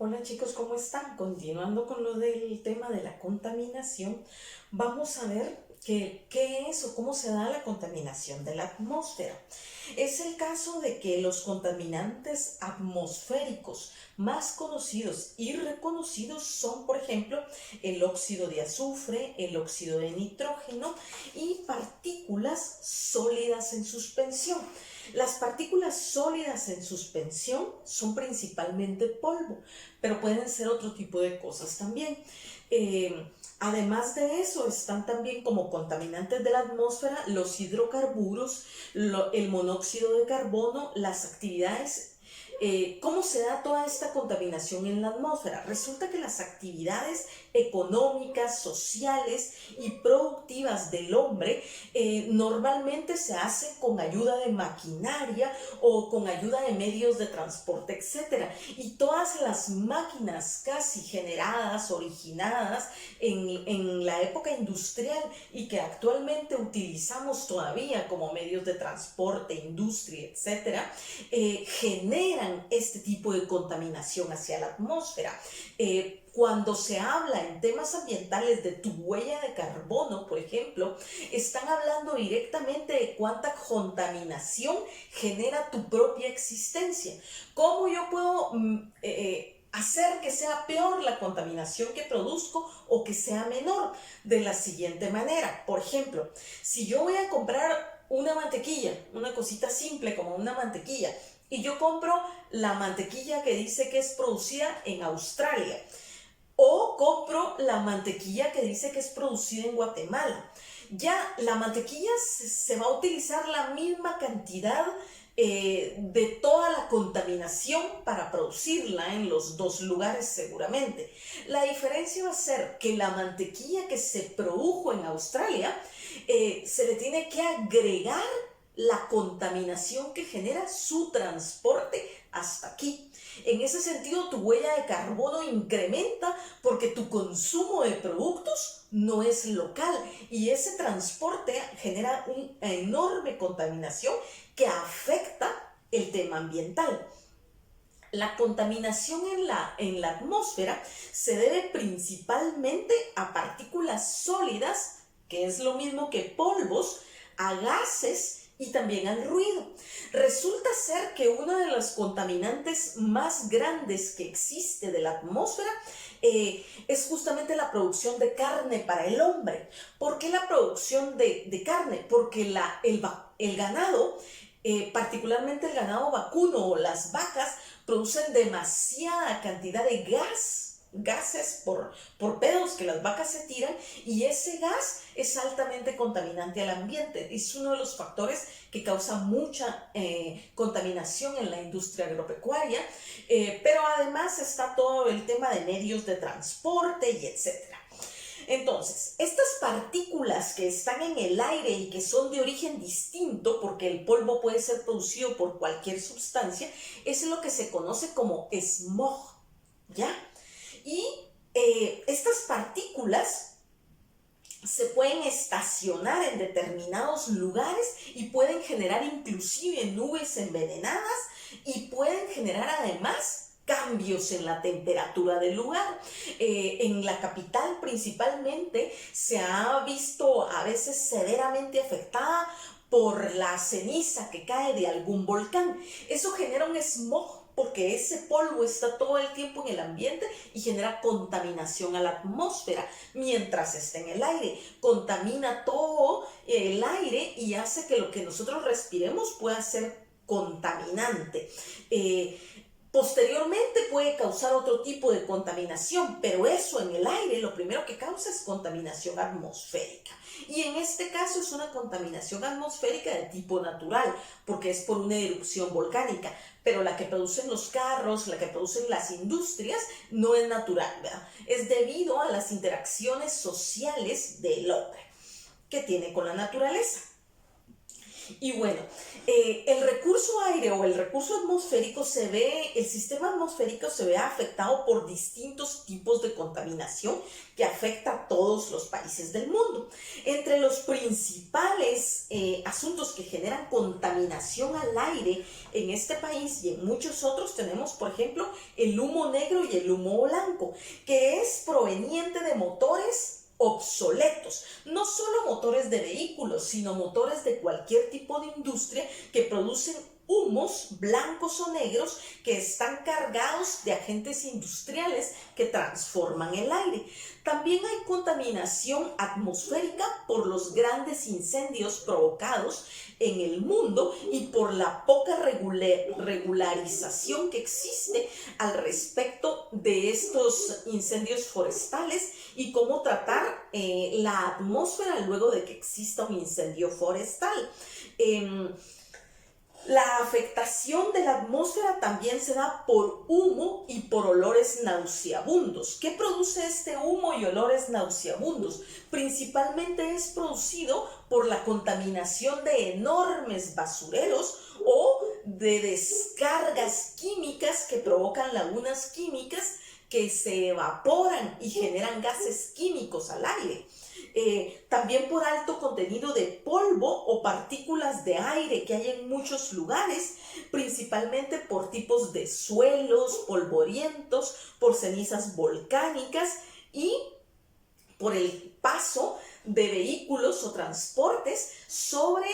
Hola chicos, ¿cómo están? Continuando con lo del tema de la contaminación, vamos a ver qué es o cómo se da la contaminación de la atmósfera. Es el caso de que los contaminantes atmosféricos más conocidos y reconocidos son, por ejemplo, el óxido de azufre, el óxido de nitrógeno y partículas sólidas en suspensión. Las partículas sólidas en suspensión son principalmente polvo, pero pueden ser otro tipo de cosas también. Además de eso, están también como contaminantes de la atmósfera los hidrocarburos, el monóxido de carbono, las actividades. ¿Cómo se da toda esta contaminación en la atmósfera? Resulta que las actividades económicas, sociales y productivas del hombre normalmente se hacen con ayuda de maquinaria o con ayuda de medios de transporte, etcétera. Y todas las máquinas casi generadas, originadas en la época industrial y que actualmente utilizamos todavía como medios de transporte, industria, etcétera, generan este tipo de contaminación hacia la atmósfera. Cuando se habla en temas ambientales de tu huella de carbono, por ejemplo, están hablando directamente de cuánta contaminación genera tu propia existencia. ¿Cómo yo puedo hacer que sea peor la contaminación que produzco o que sea menor? De la siguiente manera, por ejemplo, si yo voy a comprar una mantequilla, una cosita simple como una mantequilla, y yo compro la mantequilla que dice que es producida en Australia, o compro la mantequilla que dice que es producida en Guatemala. Ya la mantequilla se va a utilizar la misma cantidad de toda la contaminación para producirla en los dos lugares seguramente. La diferencia va a ser que la mantequilla que se produjo en Australia se le tiene que agregar la contaminación que genera su transporte hasta aquí. En ese sentido, tu huella de carbono incrementa porque tu consumo de productos no es local y ese transporte genera una enorme contaminación que afecta el tema ambiental. La contaminación en la atmósfera se debe principalmente a partículas sólidas, que es lo mismo que polvos, a gases y también al ruido. Resulta ser que uno de los contaminantes más grandes que existe de la atmósfera es justamente la producción de carne para el hombre. ¿Por qué la producción de carne? Porque el ganado, particularmente el ganado vacuno o las vacas, producen demasiada cantidad de gases por pedos que las vacas se tiran, y ese gas es altamente contaminante al ambiente. Es uno de los factores que causa mucha contaminación en la industria agropecuaria, pero además está todo el tema de medios de transporte y etcétera. Entonces, estas partículas que están en el aire y que son de origen distinto, porque el polvo puede ser producido por cualquier sustancia, es lo que se conoce como smog, ¿ya? Y estas partículas se pueden estacionar en determinados lugares y pueden generar inclusive nubes envenenadas y pueden generar además cambios en la temperatura del lugar. En la capital principalmente se ha visto a veces severamente afectada por la ceniza que cae de algún volcán. Eso genera un smog porque ese polvo está todo el tiempo en el ambiente y genera contaminación a la atmósfera mientras está en el aire. Contamina todo el aire y hace que lo que nosotros respiremos pueda ser contaminante. Posteriormente puede causar otro tipo de contaminación, pero eso en el aire lo primero que causa es contaminación atmosférica. Y en este caso es una contaminación atmosférica de tipo natural, porque es por una erupción volcánica, pero la que producen los carros, la que producen las industrias, no es natural, ¿verdad? Es debido a las interacciones sociales del hombre que tiene con la naturaleza. Y bueno, el recurso aire o el recurso atmosférico el sistema atmosférico se ve afectado por distintos tipos de contaminación que afecta a todos los países del mundo. Entre los principales asuntos que generan contaminación al aire en este país y en muchos otros tenemos, por ejemplo, el humo negro y el humo blanco, que es proveniente de motores obsoletos, no solo motores de vehículos, sino motores de cualquier tipo de industria que producen humos blancos o negros que están cargados de agentes industriales que transforman el aire. También hay contaminación atmosférica por los grandes incendios provocados en el mundo y por la poca regularización que existe al respecto de estos incendios forestales y cómo tratar la atmósfera luego de que exista un incendio forestal. La afectación de la atmósfera también se da por humo y por olores nauseabundos. ¿Qué produce este humo y olores nauseabundos? Principalmente es producido por la contaminación de enormes basureros o de descargas químicas que provocan lagunas químicas que se evaporan y generan gases químicos al aire. También por alto contenido de polvo o partículas de aire que hay en muchos lugares, principalmente por tipos de suelos polvorientos, por cenizas volcánicas y por el paso de vehículos o transportes sobre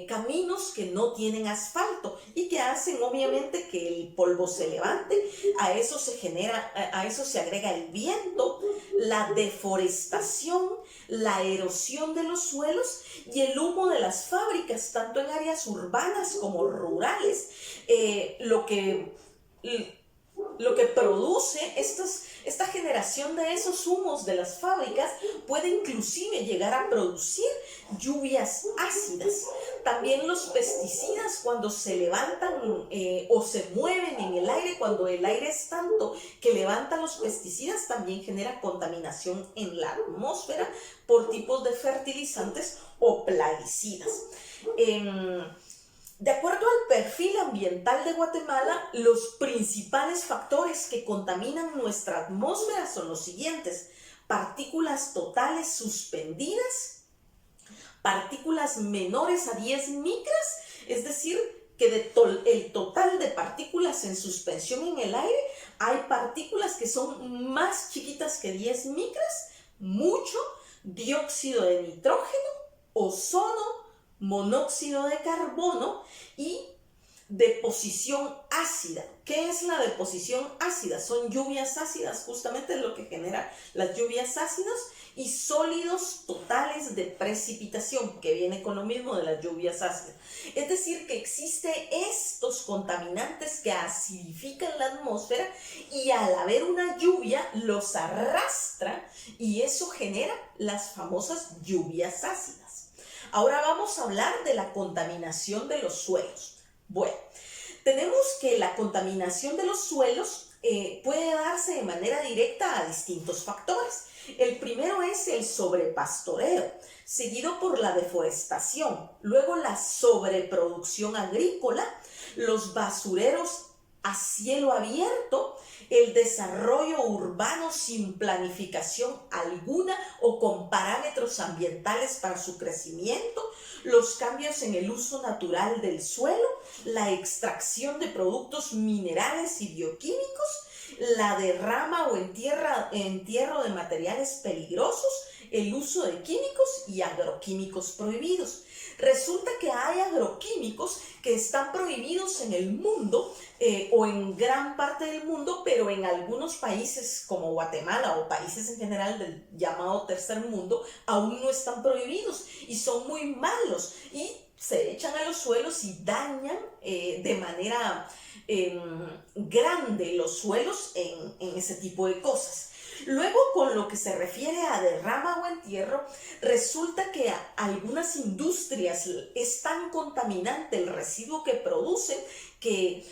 caminos que no tienen asfalto y que hacen obviamente que el polvo se levante. A eso se agrega el viento, la deforestación, la erosión de los suelos y el humo de las fábricas, tanto en áreas urbanas como rurales, lo que produce esta generación de esos humos de las fábricas puede inclusive llegar a producir lluvias ácidas. También los pesticidas, cuando se levantan o se mueven en el aire, cuando el aire es tanto que levantan los pesticidas, también genera contaminación en la atmósfera por tipos de fertilizantes o plaguicidas. De acuerdo al perfil ambiental de Guatemala, los principales factores que contaminan nuestra atmósfera son los siguientes: partículas totales suspendidas, partículas menores a 10 micras, es decir, que el total de partículas en suspensión en el aire, hay partículas que son más chiquitas que 10 micras, mucho, dióxido de nitrógeno, ozono, monóxido de carbono y deposición ácida. ¿Qué es la deposición ácida? Son lluvias ácidas, justamente lo que genera las lluvias ácidas, y sólidos totales de precipitación, que viene con lo mismo de las lluvias ácidas. Es decir, que existen estos contaminantes que acidifican la atmósfera y al haber una lluvia los arrastra y eso genera las famosas lluvias ácidas. Ahora vamos a hablar de la contaminación de los suelos. Bueno, tenemos que la contaminación de los suelos puede darse de manera directa a distintos factores. El primero es el sobrepastoreo, seguido por la deforestación, luego la sobreproducción agrícola, los basureros a cielo abierto, el desarrollo urbano sin planificación alguna o con parámetros ambientales para su crecimiento, los cambios en el uso natural del suelo, la extracción de productos minerales y bioquímicos, la derrama o entierro de materiales peligrosos, el uso de químicos y agroquímicos prohibidos. Resulta que hay agroquímicos que están prohibidos en el mundo o en gran parte del mundo, pero en algunos países como Guatemala o países en general del llamado tercer mundo aún no están prohibidos y son muy malos y se echan a los suelos y dañan de manera grande los suelos en ese tipo de cosas. Luego, con lo que se refiere a derrama o entierro, resulta que algunas industrias es tan contaminante el residuo que producen que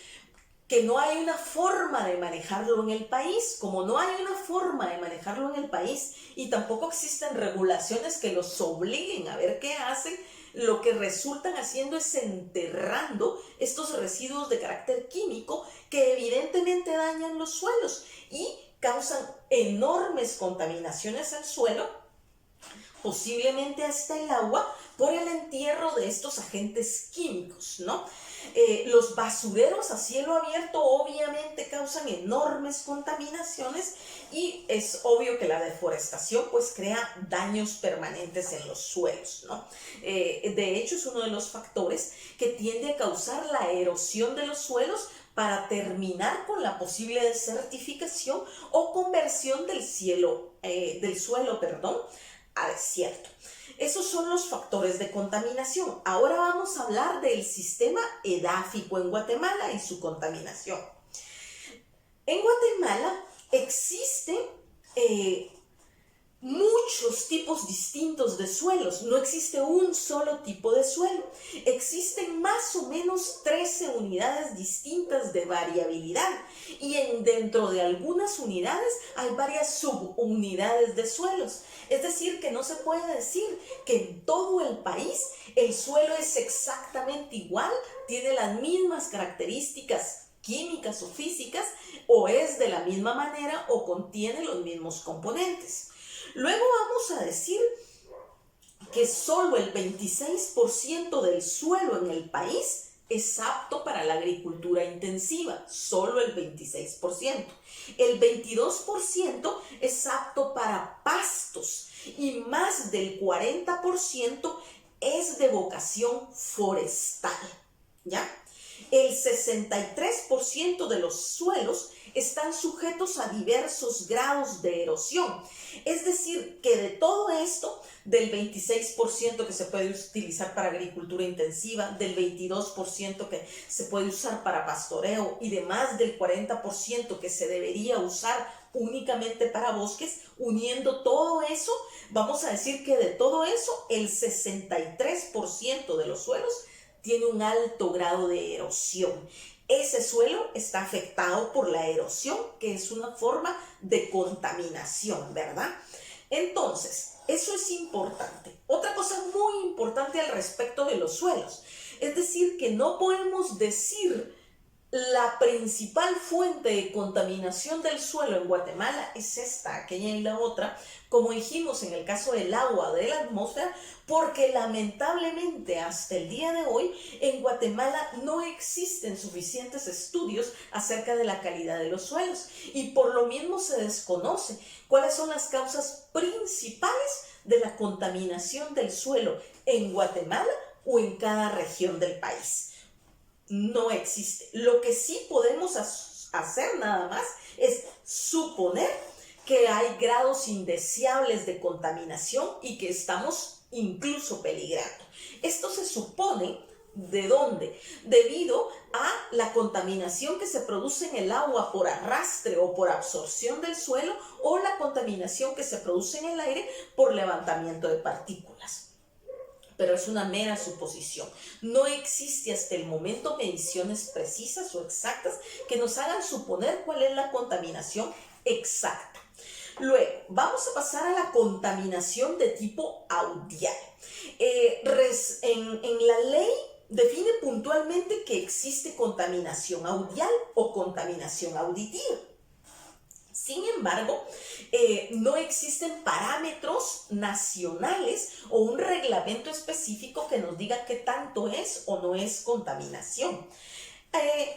no hay una forma de manejarlo en el país. Como no hay una forma de manejarlo en el país y tampoco existen regulaciones que los obliguen a ver qué hacen, lo que resultan haciendo es enterrando estos residuos de carácter químico que evidentemente dañan los suelos y causan enormes contaminaciones al suelo, posiblemente hasta el agua, por el entierro de estos agentes químicos, ¿no? Los basureros a cielo abierto obviamente causan enormes contaminaciones y es obvio que la deforestación pues crea daños permanentes en los suelos, ¿no? De hecho es uno de los factores que tiende a causar la erosión de los suelos para terminar con la posible desertificación o conversión del suelo, a desierto. Esos son los factores de contaminación. Ahora vamos a hablar del sistema edáfico en Guatemala y su contaminación. En Guatemala existen muchos tipos distintos de suelos, no existe un solo tipo de suelo. Existen más o menos 13 unidades distintas de variabilidad y dentro de algunas unidades hay varias subunidades de suelos. Es decir, que no se puede decir que en todo el país el suelo es exactamente igual, tiene las mismas características químicas o físicas, o es de la misma manera o contiene los mismos componentes. Luego vamos a decir que solo el 26% del suelo en el país es apto para la agricultura intensiva, solo el 26%. El 22% es apto para pastos y más del 40% es de vocación forestal, ¿ya? El 63% de los suelos están sujetos a diversos grados de erosión. Es decir, que de todo esto, del 26% que se puede utilizar para agricultura intensiva, del 22% que se puede usar para pastoreo y de más del 40% que se debería usar únicamente para bosques, uniendo todo eso, vamos a decir que de todo eso, el 63% de los suelos tiene un alto grado de erosión. Ese suelo está afectado por la erosión, que es una forma de contaminación, ¿verdad? Entonces, eso es importante. Otra cosa muy importante al respecto de los suelos, es decir, que no podemos decir la principal fuente de contaminación del suelo en Guatemala es esta, aquella y la otra, como dijimos en el caso del agua de la atmósfera, porque lamentablemente hasta el día de hoy en Guatemala no existen suficientes estudios acerca de la calidad de los suelos y por lo mismo se desconoce cuáles son las causas principales de la contaminación del suelo en Guatemala o en cada región del país. No existe. Lo que sí podemos hacer nada más es suponer que hay grados indeseables de contaminación y que estamos incluso peligrando. Esto se supone ¿de dónde? Debido a la contaminación que se produce en el agua por arrastre o por absorción del suelo o la contaminación que se produce en el aire por levantamiento de partículas. Pero es una mera suposición. No existe hasta el momento mediciones precisas o exactas que nos hagan suponer cuál es la contaminación exacta. Luego, vamos a pasar a la contaminación de tipo audial. En la ley define puntualmente que existe contaminación audial o contaminación auditiva. Sin embargo, no existen parámetros nacionales o un reglamento específico que nos diga qué tanto es o no es contaminación.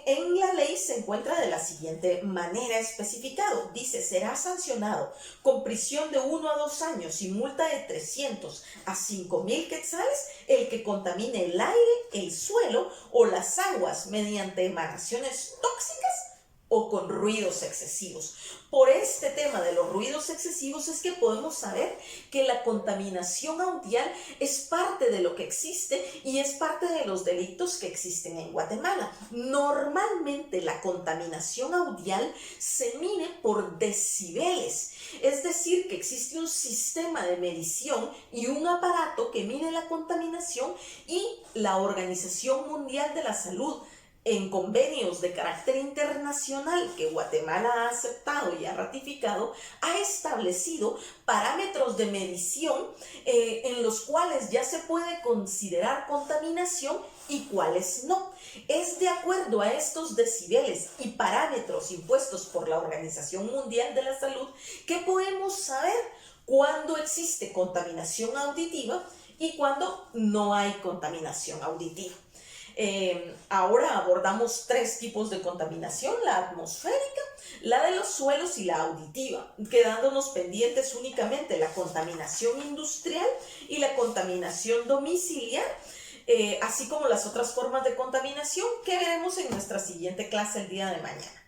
En la ley se encuentra de la siguiente manera especificado. Dice, será sancionado con prisión de 1 a 2 años y multa de 300 a 5,000 quetzales el que contamine el aire, el suelo o las aguas mediante emanaciones tóxicas o con ruidos excesivos. Por este tema de los ruidos excesivos es que podemos saber que la contaminación audial es parte de lo que existe y es parte de los delitos que existen en Guatemala. Normalmente la contaminación audial se mide por decibeles, es decir, que existe un sistema de medición y un aparato que mide la contaminación y la Organización Mundial de la Salud en convenios de carácter internacional que Guatemala ha aceptado y ha ratificado, ha establecido parámetros de medición en los cuales ya se puede considerar contaminación y cuáles no. Es de acuerdo a estos decibeles y parámetros impuestos por la Organización Mundial de la Salud que podemos saber cuándo existe contaminación auditiva y cuándo no hay contaminación auditiva. Ahora abordamos 3 tipos de contaminación: la atmosférica, la de los suelos y la auditiva, quedándonos pendientes únicamente la contaminación industrial y la contaminación domiciliar, así como las otras formas de contaminación que veremos en nuestra siguiente clase el día de mañana.